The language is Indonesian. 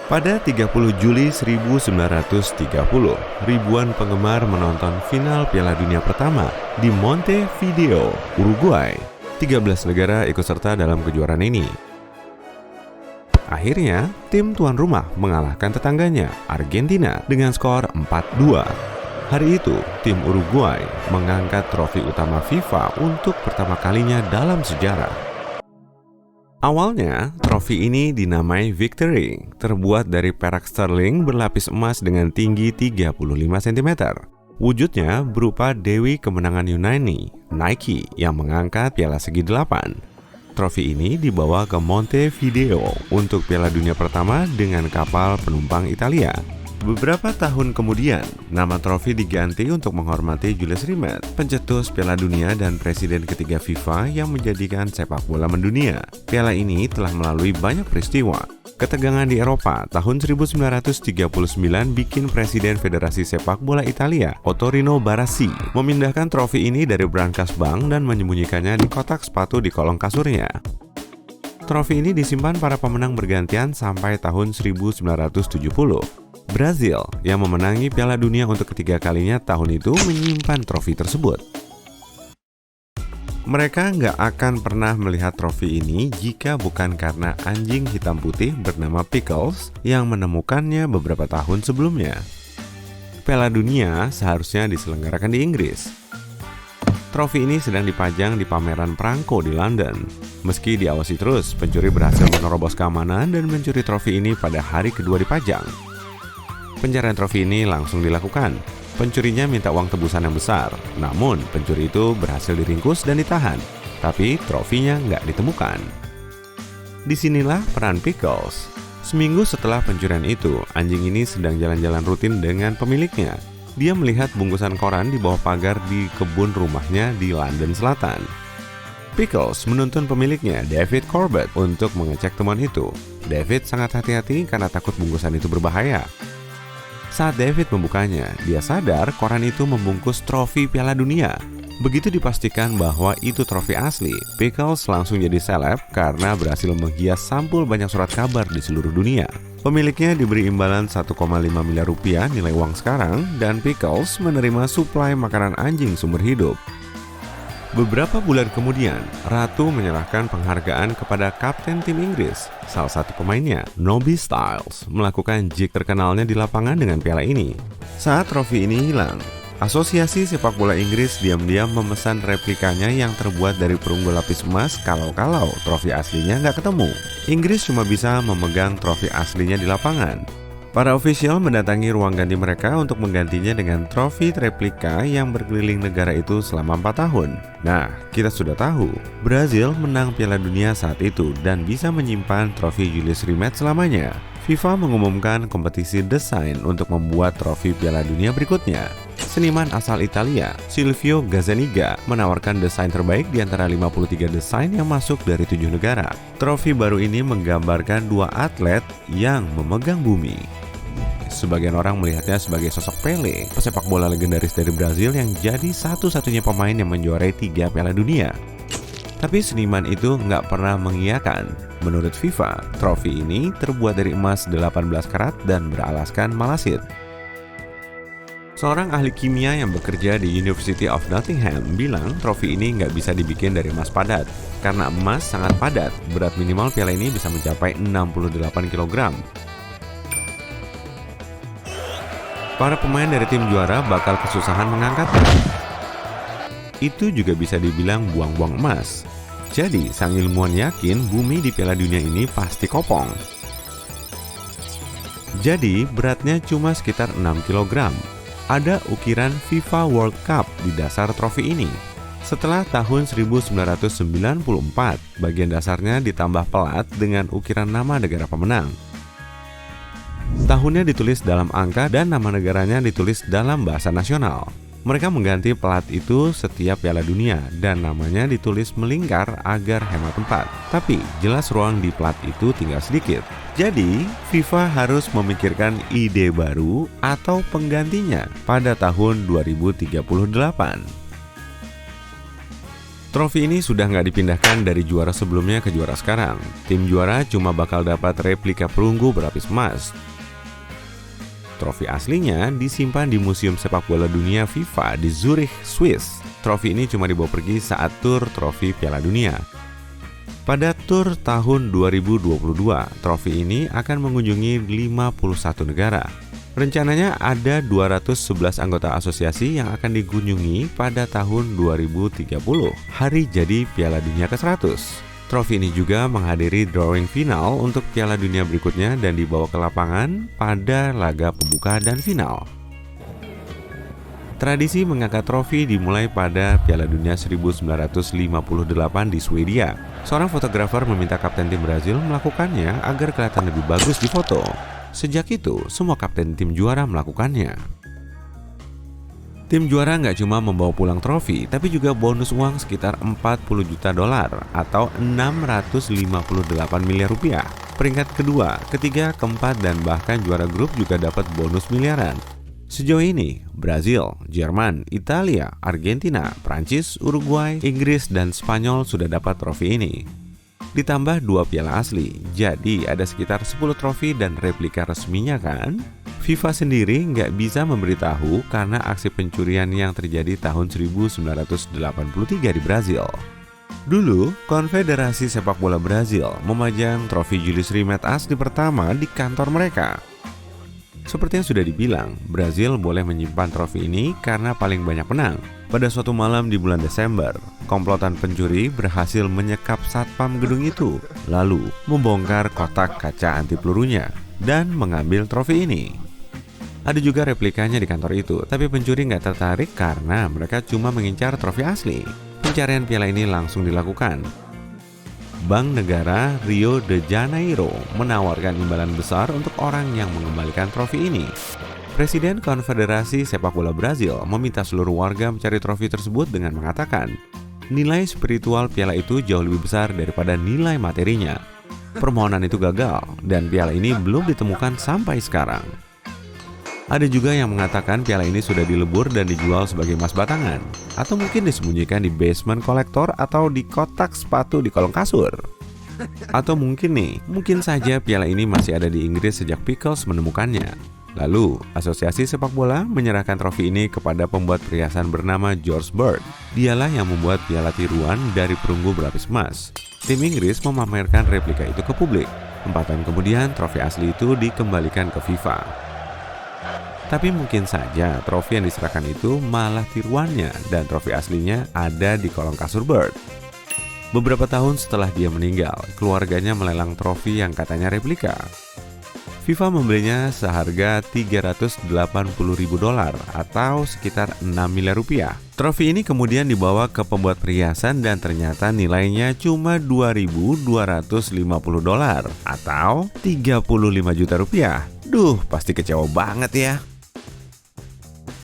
Pada 30 Juli 1930, ribuan penggemar menonton final Piala Dunia pertama di Montevideo, Uruguay. 13 negara ikut serta dalam kejuaraan ini. Akhirnya, tim tuan rumah mengalahkan tetangganya, Argentina, dengan skor 4-2. Hari itu, tim Uruguay mengangkat trofi utama FIFA untuk pertama kalinya dalam sejarah. Awalnya, trofi ini dinamai Victory, terbuat dari perak sterling berlapis emas dengan tinggi 35 cm. Wujudnya berupa Dewi Kemenangan Yunani, Nike, yang mengangkat piala segi 8. Trofi ini dibawa ke Montevideo untuk Piala Dunia pertama dengan kapal penumpang Italia. Beberapa tahun kemudian, nama trofi diganti untuk menghormati Julius Rimet, pencetus Piala Dunia dan presiden ketiga FIFA yang menjadikan sepak bola mendunia. Piala ini telah melalui banyak peristiwa. Ketegangan di Eropa tahun 1939 bikin Presiden Federasi Sepak Bola Italia, Ottorino Barassi, memindahkan trofi ini dari brankas bank dan menyembunyikannya di kotak sepatu di kolong kasurnya. Trofi ini disimpan para pemenang bergantian sampai tahun 1970. Brazil yang memenangi Piala Dunia untuk ketiga kalinya tahun itu menyimpan trofi tersebut. Mereka nggak akan pernah melihat trofi ini jika bukan karena anjing hitam putih bernama Pickles yang menemukannya beberapa tahun sebelumnya. Piala Dunia seharusnya diselenggarakan di Inggris. Trofi ini sedang dipajang di pameran perangko di London. Meski diawasi terus, pencuri berhasil menerobos keamanan dan mencuri trofi ini pada hari kedua dipajang. Pencarian trofi ini langsung dilakukan. Pencurinya minta uang tebusan yang besar, namun pencuri itu berhasil diringkus dan ditahan. Tapi trofinya nggak ditemukan. Disinilah peran Pickles. Seminggu setelah pencurian itu, anjing ini sedang jalan-jalan rutin dengan pemiliknya. Dia melihat bungkusan koran di bawah pagar di kebun rumahnya di London Selatan. Pickles menuntun pemiliknya, David Corbett, untuk mengecek temuan itu. David sangat hati-hati karena takut bungkusan itu berbahaya. Saat David membukanya, dia sadar koran itu membungkus trofi Piala Dunia. Begitu dipastikan bahwa itu trofi asli, Pickles langsung jadi seleb karena berhasil menghias sampul banyak surat kabar di seluruh dunia. Pemiliknya diberi imbalan 1,5 miliar rupiah nilai uang sekarang, dan Pickles menerima suplai makanan anjing sumber hidup. Beberapa bulan kemudian, Ratu menyerahkan penghargaan kepada kapten tim Inggris. Salah satu pemainnya, Nobby Stiles, melakukan jig terkenalnya di lapangan dengan piala ini. Saat trofi ini hilang, Asosiasi Sepak Bola Inggris diam-diam memesan replikanya yang terbuat dari perunggu lapis emas kalau-kalau trofi aslinya nggak ketemu. Inggris cuma bisa memegang trofi aslinya di lapangan. Para ofisial mendatangi ruang ganti mereka untuk menggantinya dengan trofi replika yang berkeliling negara itu selama 4 tahun. Nah, kita sudah tahu, Brazil menang Piala Dunia saat itu dan bisa menyimpan trofi Julius Rimet selamanya. FIFA mengumumkan kompetisi desain untuk membuat trofi Piala Dunia berikutnya. Seniman asal Italia, Silvio Gazzaniga, menawarkan desain terbaik di antara 53 desain yang masuk dari 7 negara. Trofi baru ini menggambarkan 2 atlet yang memegang bumi. Sebagian orang melihatnya sebagai sosok Pele, pesepak bola legendaris dari Brazil yang jadi satu-satunya pemain yang menjuarai 3 Piala Dunia. Tapi seniman itu nggak pernah mengiyakan. Menurut FIFA, trofi ini terbuat dari emas 18 karat dan beralaskan malasit. Seorang ahli kimia yang bekerja di University of Nottingham bilang trofi ini nggak bisa dibikin dari emas padat. Karena emas sangat padat, berat minimal piala ini bisa mencapai 68 kg. Para pemain dari tim juara bakal kesusahan mengangkatnya. Itu juga bisa dibilang buang-buang emas. Jadi, sang ilmuwan yakin bumi di Piala Dunia ini pasti kopong. Jadi, beratnya cuma sekitar 6 kg. Ada ukiran FIFA World Cup di dasar trofi ini. Setelah tahun 1994, bagian dasarnya ditambah pelat dengan ukiran nama negara pemenang. Tahunnya ditulis dalam angka dan nama negaranya ditulis dalam bahasa nasional. Mereka mengganti pelat itu setiap Piala Dunia dan namanya ditulis melingkar agar hemat tempat. Tapi jelas ruang di pelat itu tinggal sedikit. Jadi FIFA harus memikirkan ide baru atau penggantinya pada tahun 2038. Trofi ini sudah nggak dipindahkan dari juara sebelumnya ke juara sekarang. Tim juara cuma bakal dapat replika perunggu berlapis emas. Trofi aslinya disimpan di Museum Sepak Bola Dunia FIFA di Zurich, Swiss. Trofi ini cuma dibawa pergi saat tur trofi Piala Dunia. Pada tur tahun 2022, trofi ini akan mengunjungi 51 negara. Rencananya ada 211 anggota asosiasi yang akan dikunjungi pada tahun 2030, hari jadi Piala Dunia ke-100. Trofi ini juga menghadiri drawing final untuk Piala Dunia berikutnya dan dibawa ke lapangan pada laga pembuka dan final. Tradisi mengangkat trofi dimulai pada Piala Dunia 1958 di Swedia. Seorang fotografer meminta kapten tim Brazil melakukannya agar kelihatan lebih bagus di foto. Sejak itu, semua kapten tim juara melakukannya. Tim juara nggak cuma membawa pulang trofi, tapi juga bonus uang sekitar 40 juta dolar atau 658 miliar rupiah. Peringkat kedua, ketiga, keempat, dan bahkan juara grup juga dapat bonus miliaran. Sejauh ini, Brazil, Jerman, Italia, Argentina, Prancis, Uruguay, Inggris, dan Spanyol sudah dapat trofi ini. Ditambah 2 piala asli, jadi ada sekitar 10 trofi dan replika resminya kan? FIFA sendiri nggak bisa memberitahu karena aksi pencurian yang terjadi tahun 1983 di Brazil. Dulu, Konfederasi Sepak Bola Brazil memajang trofi Julius Rimet asli pertama di kantor mereka. Seperti yang sudah dibilang, Brazil boleh menyimpan trofi ini karena paling banyak menang. Pada suatu malam di bulan Desember, komplotan pencuri berhasil menyekap satpam gedung itu, lalu membongkar kotak kaca anti pelurunya dan mengambil trofi ini. Ada juga replikanya di kantor itu, tapi pencuri nggak tertarik karena mereka cuma mengincar trofi asli. Pencarian piala ini langsung dilakukan. Bank Negara Rio de Janeiro menawarkan imbalan besar untuk orang yang mengembalikan trofi ini. Presiden Konfederasi Sepak Bola Brazil meminta seluruh warga mencari trofi tersebut dengan mengatakan, nilai spiritual piala itu jauh lebih besar daripada nilai materinya. Permohonan itu gagal dan piala ini belum ditemukan sampai sekarang. Ada juga yang mengatakan piala ini sudah dilebur dan dijual sebagai emas batangan, atau mungkin disembunyikan di basement kolektor atau di kotak sepatu di kolong kasur. Atau mungkin saja piala ini masih ada di Inggris sejak Pickles menemukannya. Lalu, Asosiasi Sepak Bola menyerahkan trofi ini kepada pembuat perhiasan bernama George Bird. Dialah yang membuat piala tiruan dari perunggu berlapis emas. Tim Inggris memamerkan replika itu ke publik. 4 tahun kemudian, trofi asli itu dikembalikan ke FIFA. Tapi mungkin saja trofi yang diserahkan itu malah tiruannya dan trofi aslinya ada di kolong kasur Bird. Beberapa tahun setelah dia meninggal, keluarganya melelang trofi yang katanya replika. FIFA membelinya seharga 380.000 dolar atau sekitar 6 miliar rupiah. Trofi ini kemudian dibawa ke pembuat perhiasan dan ternyata nilainya cuma 2.250 dolar atau 35 juta rupiah. Duh, pasti kecewa banget ya.